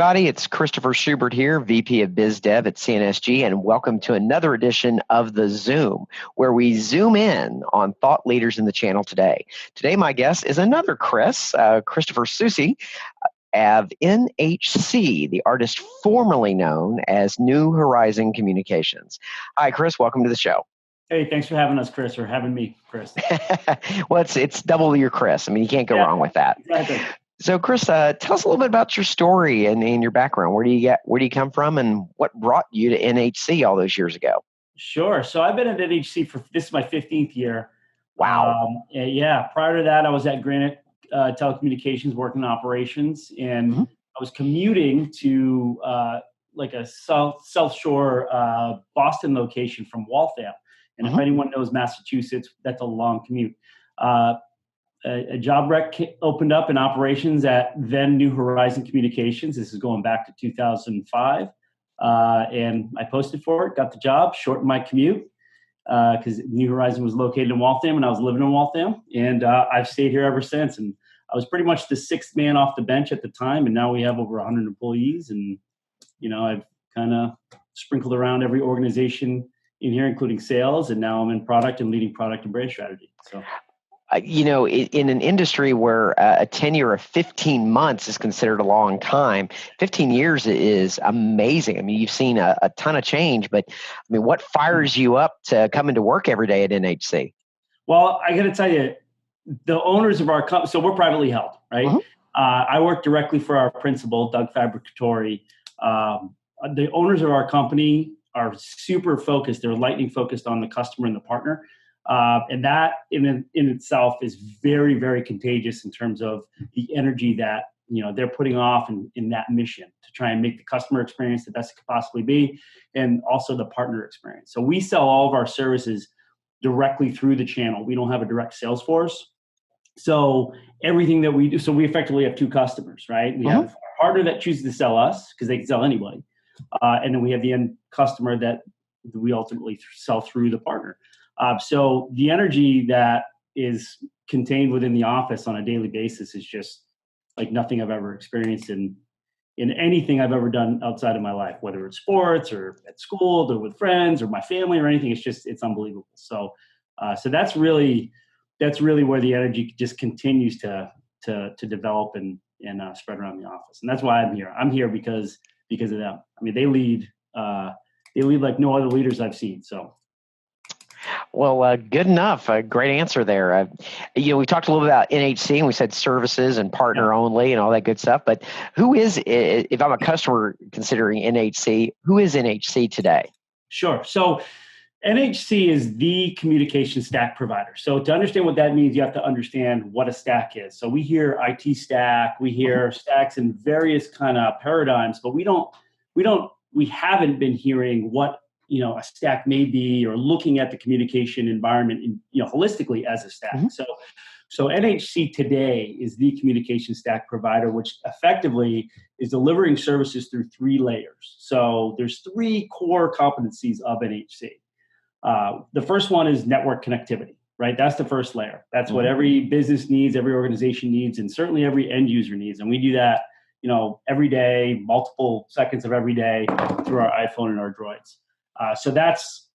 everybody. It's Christopher Shubert here, VP of Biz Dev at CNSG, and welcome to another edition of The Zoom, where we zoom in on thought leaders in the channel today. Today, my guest is another Chris, Christopher Soucie, of NHC, the artist formerly known as New Horizon Communications. Hi, Chris. Welcome to the show. Hey, thanks for having us, Chris, or having me, Chris. Well, it's double your Chris. I mean, you can't go wrong with that. Exactly. So, Chris, tell us a little bit about your story and your background. Where do you come from, and what brought you to NHC all those years ago? Sure. So I've been at NHC this is my 15th year. Wow. Yeah. Prior to that, I was at Granite Telecommunications working in operations, and I was commuting to like a South Shore Boston location from Waltham. And if anyone knows Massachusetts, that's a long commute. A job rec opened up in operations at then New Horizon Communications. This is going back to 2005. And I posted for it, got the job, shortened my commute because New Horizon was located in Waltham and I was living in Waltham. And I've stayed here ever since. And I was pretty much the sixth man off the bench at the time. And now we have over 100 employees. And, I've kind of sprinkled around every organization in here, including sales. And now I'm in product and leading product and brand strategy. So. In an industry where a tenure of 15 months is considered a long time, 15 years is amazing. I mean, you've seen a ton of change, but I mean, what fires you up to come into work every day at NHC? Well, I got to tell you, the owners of our company, so we're privately held, right? I work directly for our principal, Doug Fabricatori. The owners of our company are super focused. They're lightning focused on the customer and the partner. And that in itself is very, very contagious in terms of the energy that, they're putting off in that mission to try and make the customer experience the best it could possibly be, and also the partner experience. So we sell all of our services directly through the channel. We don't have a direct sales force. So everything that we do, so we effectively have two customers, right? We have a partner that chooses to sell us because they can sell anybody. And then we have the end customer that we ultimately sell through the partner. So the energy that is contained within the office on a daily basis is just like nothing I've ever experienced in anything I've ever done outside of my life, whether it's sports or at school or with friends or my family or anything. It's unbelievable. So that's really where the energy just continues to develop and spread around the office. And that's why I'm here. I'm here because of them. I mean, they lead like no other leaders I've seen. So. Well, good enough. Great answer there. We talked a little bit about NHC, and we said services and partner only and all that good stuff. But who is, if I'm a customer considering NHC, who is NHC today? Sure. So NHC is the communication stack provider. So to understand what that means, you have to understand what a stack is. So we hear IT stack, we hear stacks in various kind of paradigms, but we haven't been hearing what a stack may be, or looking at the communication environment holistically as a stack. So NHC today is the communication stack provider, which effectively is delivering services through three layers. So there's three core competencies of NHC. The first one is network connectivity, right? That's the first layer. That's what every business needs, every organization needs, and certainly every end user needs. And we do that, every day, multiple seconds of every day through our iPhone and our Droids. So that's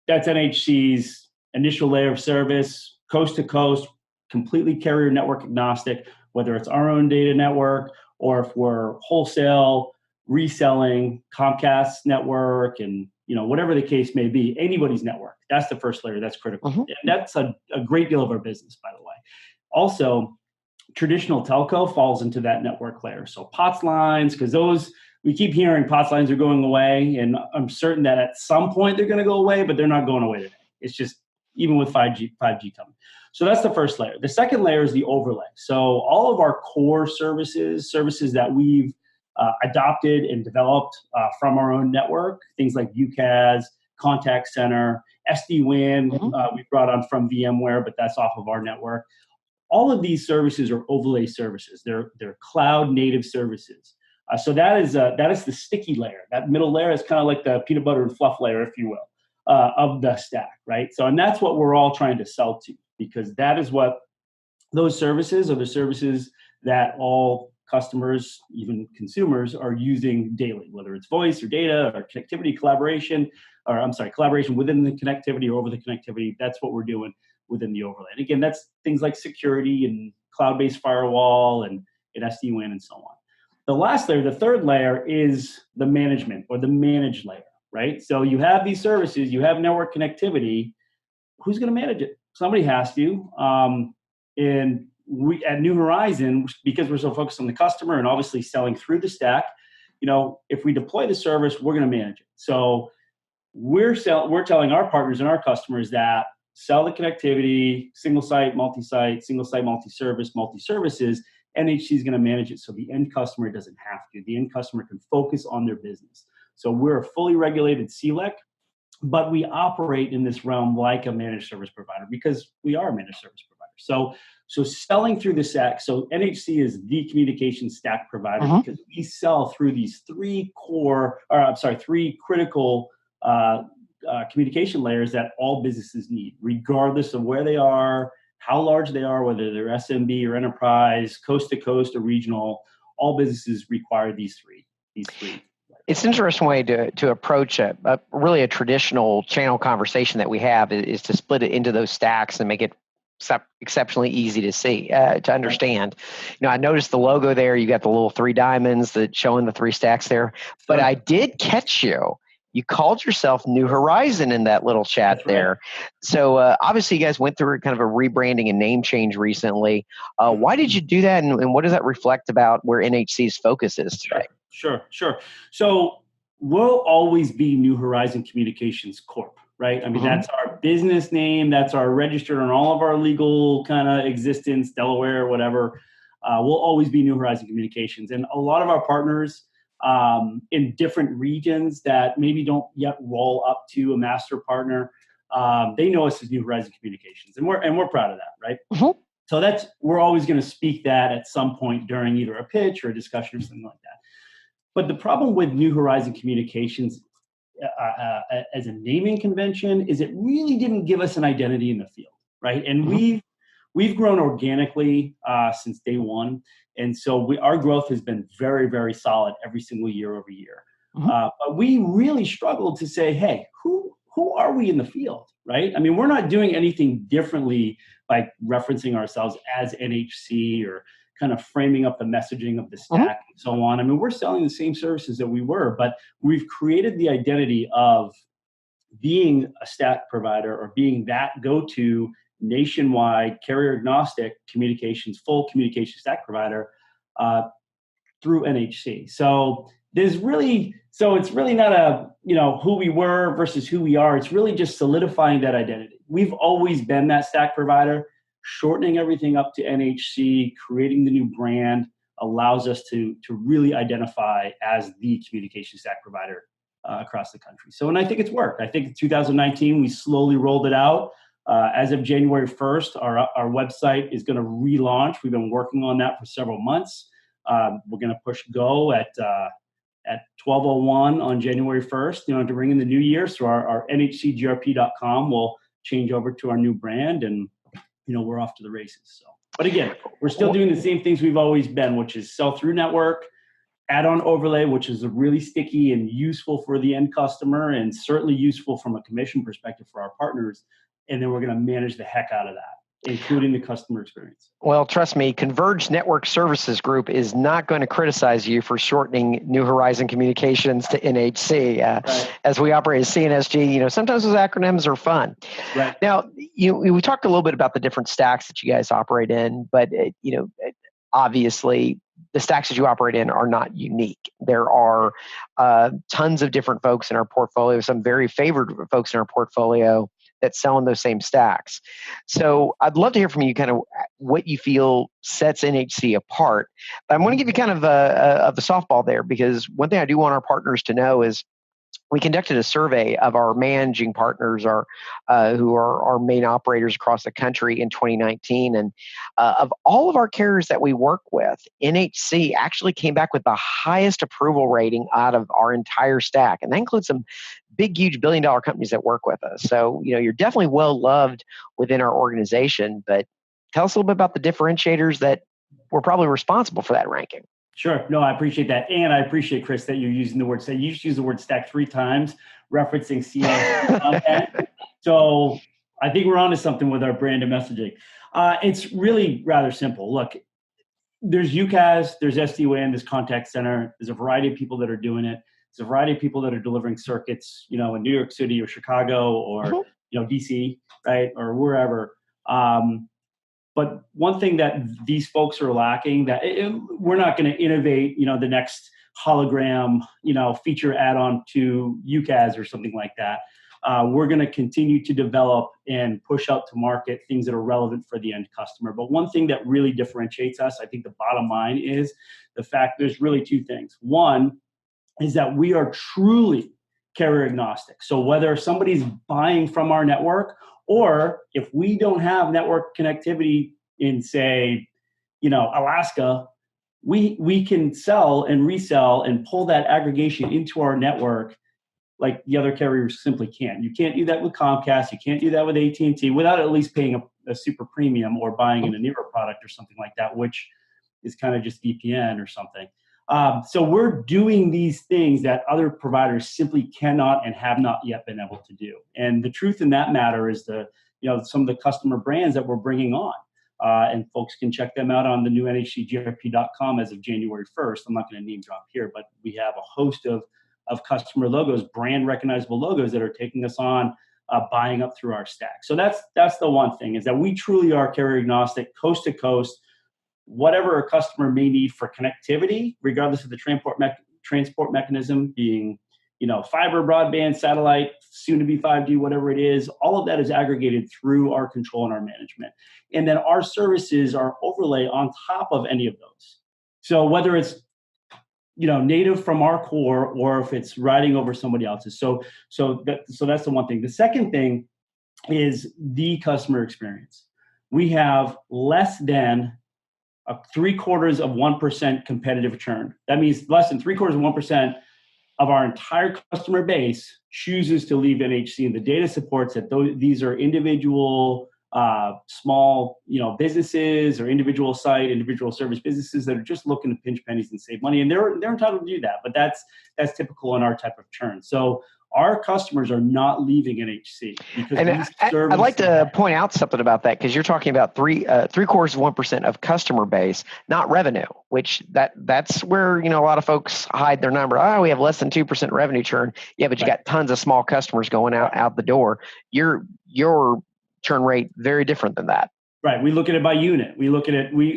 NHC's initial layer of service, coast to coast, completely carrier network agnostic, whether it's our own data network or if we're wholesale reselling Comcast network and whatever the case may be, anybody's network. That's the first layer. That's critical. And that's a great deal of our business, by the way. Also, traditional telco falls into that network layer. So POTS lines, because those. We keep hearing POTS lines are going away, and I'm certain that at some point they're going to go away, but they're not going away today. It's just even with 5G coming. So that's the first layer. The second layer is the overlay. So all of our core services that we've adopted and developed from our own network, things like UcaaS, contact center, SD-Wan, we brought on from VMware, but that's off of our network. All of these services are overlay services. They're cloud native services. So that is the sticky layer. That middle layer is kind of like the peanut butter and fluff layer, if you will, of the stack, right? So, and that's what we're all trying to sell to, because that is what those services are, the services that all customers, even consumers, are using daily, whether it's voice or data or connectivity, collaboration, or collaboration within the connectivity or over the connectivity. That's what we're doing within the overlay. And again, that's things like security and cloud-based firewall and SD-Wan and so on. The last layer, the third layer, is the management or the managed layer, right? So you have these services, you have network connectivity. Who's going to manage it? Somebody has to. And we at New Horizon, because we're so focused on the customer and obviously selling through the stack, if we deploy the service, we're going to manage it. So we're telling our partners and our customers that sell the connectivity, single site, multi-site, single site, multi-service, multi-services. NHC is going to manage it so the end customer doesn't have to. The end customer can focus on their business. So we're a fully regulated CLEC, but we operate in this realm like a managed service provider because we are a managed service provider. So selling through the stack, so NHC is the communication stack provider because we sell through these three critical communication layers that all businesses need, regardless of where they are, how large they are, whether they're SMB or enterprise, coast to coast or regional. All businesses require these three. It's an interesting way to approach really a traditional channel conversation that we have is to split it into those stacks and make it exceptionally easy to see, to understand. I noticed the logo there. You got the little three diamonds that showing the three stacks there. But I did catch you. You called yourself New Horizon in that little chat there. So obviously you guys went through kind of a rebranding and name change recently. Why did you do that, and what does that reflect about where NHC's focus is today? Sure. So we'll always be New Horizon Communications Corp, right? I mean, that's our business name. That's our registered on all of our legal kind of existence, Delaware, whatever. We'll always be New Horizon Communications. And a lot of our partners in different regions that maybe don't yet roll up to a master partner, they know us as New Horizon Communications, and we're proud of that, right? So we're always going to speak that at some point during either a pitch or a discussion or something like that. But the problem with New Horizon Communications as a naming convention is it really didn't give us an identity in the field, right? And we've grown organically since day one. And so our growth has been very, very solid every single year over year. But we really struggled to say, hey, who are we in the field, right? I mean, we're not doing anything differently by referencing ourselves as NHC or kind of framing up the messaging of the stack and so on. I mean, we're selling the same services that we were, but we've created the identity of being a stack provider or being that go-to nationwide carrier agnostic full communication stack provider through NHC. So it's really not who we were versus who we are. It's really just solidifying that identity. We've always been that stack provider. Shortening everything up to NHC, creating the new brand allows us to really identify as the communication stack provider across the country. So, and I think it's worked. I think in 2019, we slowly rolled it out. As of January 1st, our website is going to relaunch. We've been working on that for several months. We're going to push go at 12:01 on January 1st, to bring in the new year. So our nhcgrp.com will change over to our new brand, and we're off to the races. So, but again, we're still doing the same things we've always been, which is sell through network, add-on overlay, which is really sticky and useful for the end customer, and certainly useful from a commission perspective for our partners. And then we're going to manage the heck out of that, including the customer experience. Well, trust me, Converged Network Services Group is not going to criticize you for shortening New Horizon Communications to NHC. As we operate as CNSG, sometimes those acronyms are fun. Right. Now, we talked a little bit about the different stacks that you guys operate in, but obviously the stacks that you operate in are not unique. There are tons of different folks in our portfolio, some very favored folks in our portfolio that sell in those same stacks. So I'd love to hear from you kind of what you feel sets NHC apart. But I'm going to give you kind of a softball there, because one thing I do want our partners to know is we conducted a survey of our managing partners, who are our main operators across the country in 2019. And of all of our carriers that we work with, NHC actually came back with the highest approval rating out of our entire stack. And that includes some big, huge billion-dollar companies that work with us. So, you're definitely well-loved within our organization. But tell us a little bit about the differentiators that were probably responsible for that ranking. Sure. No, I appreciate that. And I appreciate, Chris, that you're using the word stack. You just used the word stack 3 times, referencing CNSG content. So I think we're onto something with our brand and messaging. It's really rather simple. Look, there's UcaaS, there's SD-Wan, there's contact center. There's a variety of people that are doing it. There's a variety of people that are delivering circuits, in New York City or Chicago or, DC, right, or wherever. But one thing that these folks are lacking, that we're not going to innovate, the next hologram, feature add-on to UcaaS or something like that. We're going to continue to develop and push out to market things that are relevant for the end customer. But one thing that really differentiates us, I think the bottom line is the fact there's really 2 things. One is that we are truly carrier agnostic. So whether somebody's buying from our network, or if we don't have network connectivity in, say, Alaska, we can sell and resell and pull that aggregation into our network like the other carriers simply can't. You can't do that with Comcast. You can't do that with AT&T without at least paying a super premium or buying an Eniro product or something like that, which is kind of just VPN or something. So we're doing these things that other providers simply cannot and have not yet been able to do. And the truth in that matter is some of the customer brands that we're bringing on. And folks can check them out on the new nhcgrp.com as of January 1st. I'm not going to name drop here, but we have a host of customer logos, brand recognizable logos that are taking us on, buying up through our stack. So that's the one thing, is that we truly are carrier agnostic, coast to coast. Whatever a customer may need for connectivity, regardless of the transport mechanism, being fiber, broadband, satellite, soon to be 5G, whatever it is, all of that is aggregated through our control and our management. And then our services are overlay on top of any of those. So whether it's native from our core, or if it's riding over somebody else's. So that's the one thing. The second thing is the customer experience. We have less than 0.75% competitive churn. That means less than 0.75% of our entire customer base chooses to leave NHC, and the data supports that these are individual small businesses or individual service businesses that are just looking to pinch pennies and save money, and they're entitled to do that. But that's typical in our type of churn. So our customers are not leaving NHC. And I'd like to point out something about that, because you're talking about 0.75% of customer base, not revenue, which that's where a lot of folks hide their number. We have less than 2% revenue churn. Yeah, but you got tons of small customers going out the door. Your churn rate very different than that. Right. We look at it by unit. We look at it. We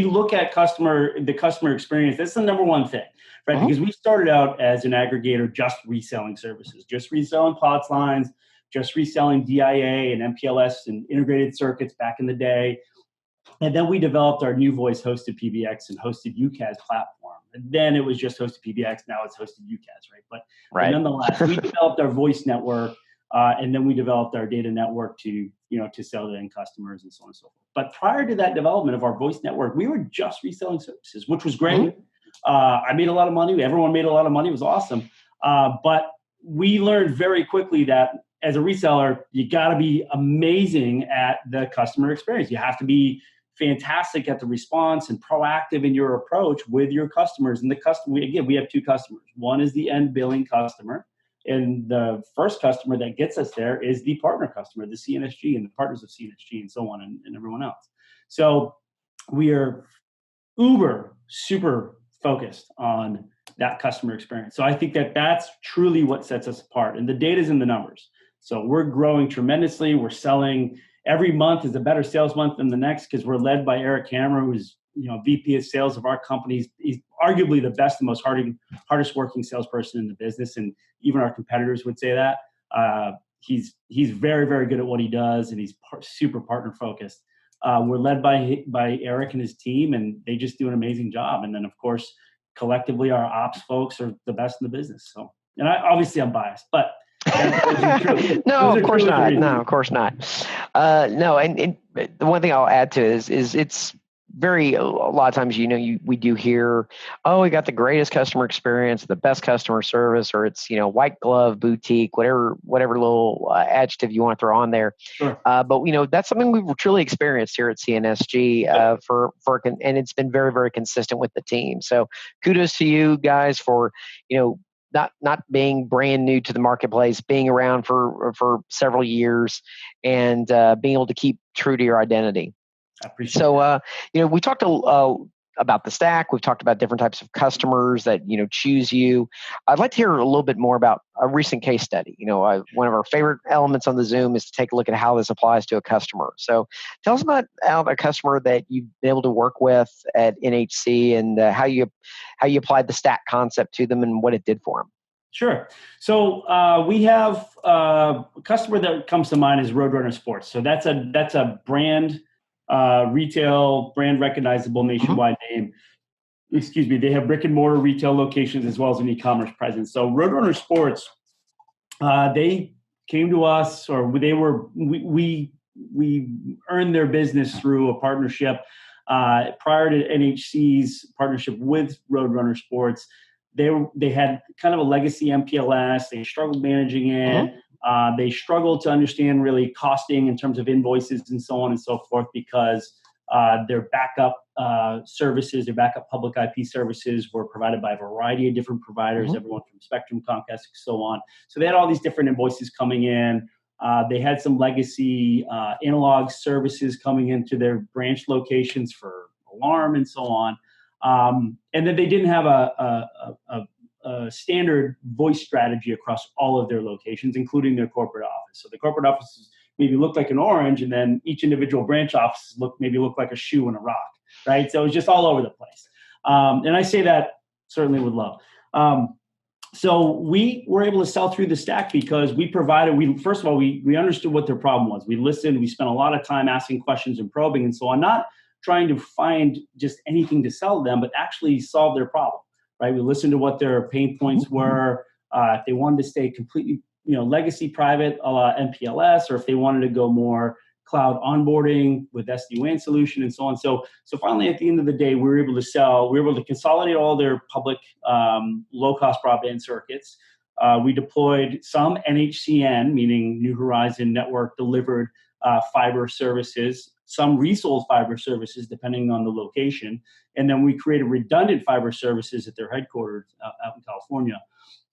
look at the customer experience. That's the number one thing, right? Uh-huh. Because we started out as an aggregator, just reselling services, just reselling POTS lines, just reselling DIA and MPLS and integrated circuits back in the day. And then we developed our new voice hosted PBX and hosted UcaaS platform. And then it was just hosted PBX. Now it's hosted UcaaS, right? But nonetheless, we developed our voice network. And then we developed our data network to sell to end customers and so on and so forth. But prior to that development of our voice network, we were just reselling services, which was great. Mm-hmm. I made a lot of money. Everyone made a lot of money. It was awesome. But we learned very quickly that as a reseller, you got to be amazing at the customer experience. You have to be fantastic at the response and proactive in your approach with your customers. And we have 2 customers. One is the end billing customer. And the first customer that gets us there is the partner customer, the CNSG and the partners of CNSG and so on and everyone else. So we are super focused on that customer experience. So I think that that's truly what sets us apart. And the data's in the numbers. So we're growing tremendously. We're selling. Every month is a better sales month than the next, because we're led by Eric Hammer, who's VP of sales of our company. He's arguably the best and most hardest working salesperson in the business, and even our competitors would say that. He's very, very good at what he does, and he's super partner focused. We're led by Eric and his team, and they just do an amazing job. And then, of course, collectively, our ops folks are the best in the business. So, and I'm biased, but no, of course not. No, of course not. No, and the one thing I'll add to is it's a lot of times, we do hear, oh, we got the greatest customer experience, the best customer service, or it's, white glove boutique, whatever little adjective you want to throw on there. Sure. But that's something we've truly experienced here at CNSG and it's been very, very consistent with the team. So kudos to you guys for, not being brand new to the marketplace, being around for several years, and being able to keep true to your identity. I appreciate that. We talked about the stack. We've talked about different types of customers that choose you. I'd like to hear a little bit more about a recent case study. One of our favorite elements on the Zoom is to take a look at how this applies to a customer. So tell us about a customer that you've been able to work with at NHC, and how you applied the stack concept to them and what it did for them. Sure. So we have a customer that comes to mind is Roadrunner Sports. So that's a brand. Retail brand recognizable nationwide name. Excuse me. They have brick and mortar retail locations as well as an e-commerce presence. So Roadrunner Sports, they came to us, or we earned their business through a partnership. Prior to NHC's partnership with Roadrunner Sports, they had kind of a legacy MPLS. They struggled managing it. They struggled to understand really costing in terms of invoices and so on and so forth, because their backup services, their backup public IP services were provided by a variety of different providers, everyone from Spectrum, Comcast, and so on. So they had all these different invoices coming in. They had some legacy analog services coming into their branch locations for alarm and so on. And then they didn't have a standard voice strategy across all of their locations, including their corporate office. So the corporate offices maybe looked like an orange, and then each individual branch office looked like a shoe and a rock, right? So it was just all over the place. And I say that certainly with love. So we were able to sell through the stack because first of all, we understood what their problem was. We listened, we spent a lot of time asking questions and probing and so on, not trying to find just anything to sell them, but actually solve their problem. Right, we listened to what their pain points were. If they wanted to stay completely, legacy private MPLS, or if they wanted to go more cloud onboarding with SD-Wan solution and so on. So finally, at the end of the day, we were able to consolidate all their public low-cost broadband circuits. We deployed some NHCN, meaning New Horizon Network delivered fiber services, some resold fiber services depending on the location, and then we created redundant fiber services at their headquarters out in California.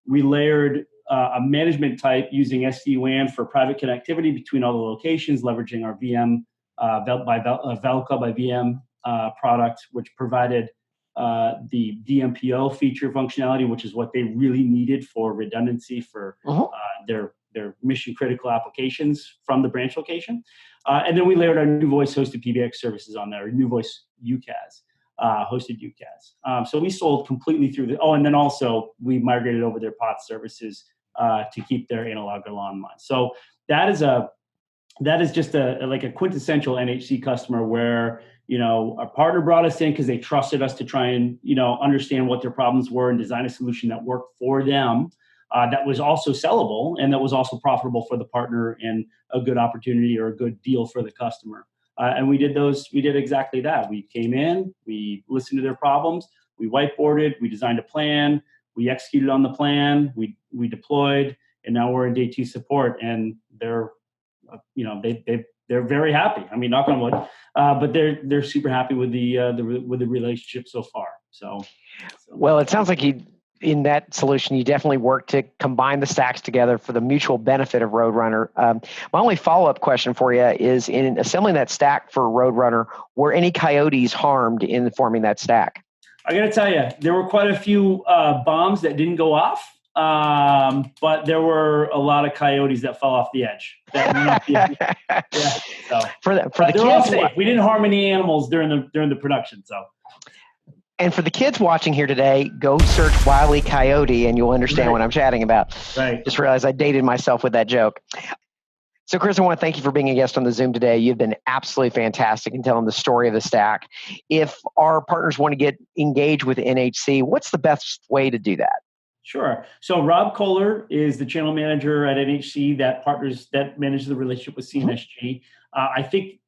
We layered a management type using SD-WAN for private connectivity between all the locations, leveraging our VM Velka by VM product, which provided the DMPO feature functionality, which is what they really needed for redundancy for their mission critical applications from the branch location. And then we layered our new voice hosted PBX services on there, new voice UcaaS, hosted UcaaS. So we sold completely through and then also we migrated over their POTS services to keep their analog alarm line. So that is just a quintessential NHC customer where, our partner brought us in because they trusted us to try and, understand what their problems were and design a solution that worked for them. That was also sellable and that was also profitable for the partner and a good opportunity or a good deal for the customer. And we did exactly that. We came in, we listened to their problems, we whiteboarded, we designed a plan, we executed on the plan, we deployed, and now we're in day 2 support, and they're, they're very happy. I mean, knock on wood, but they're super happy with the relationship so far. So well, it sounds like in that solution, you definitely work to combine the stacks together for the mutual benefit of Roadrunner. My only follow-up question for you is, in assembling that stack for Roadrunner, were any coyotes harmed in forming that stack? I got to tell you, there were quite a few bombs that didn't go off, but there were a lot of coyotes that fell off the edge. Yeah, so. For the kids, all safe. We didn't harm any animals during the production. So. And for the kids watching here today, go search Wile E. Coyote and you'll understand what I'm chatting about. Right. Just realized I dated myself with that joke. So Chris, I want to thank you for being a guest on the Zoom today. You've been absolutely fantastic in telling the story of the stack. If our partners want to get engaged with NHC, what's the best way to do that? Sure. So Rob Kohler is the channel manager at NHC that manages the relationship with CNSG. I think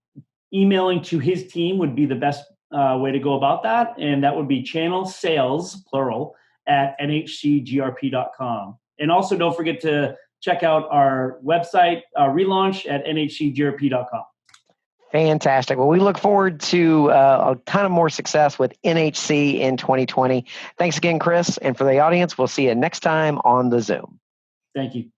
emailing to his team would be the best way to go about that. And that would be channel sales, plural, at nhcgrp.com. And also don't forget to check out our website relaunch at nhcgrp.com. Fantastic. Well, we look forward to a ton of more success with NHC in 2020. Thanks again, Chris. And for the audience, we'll see you next time on the Zoom. Thank you.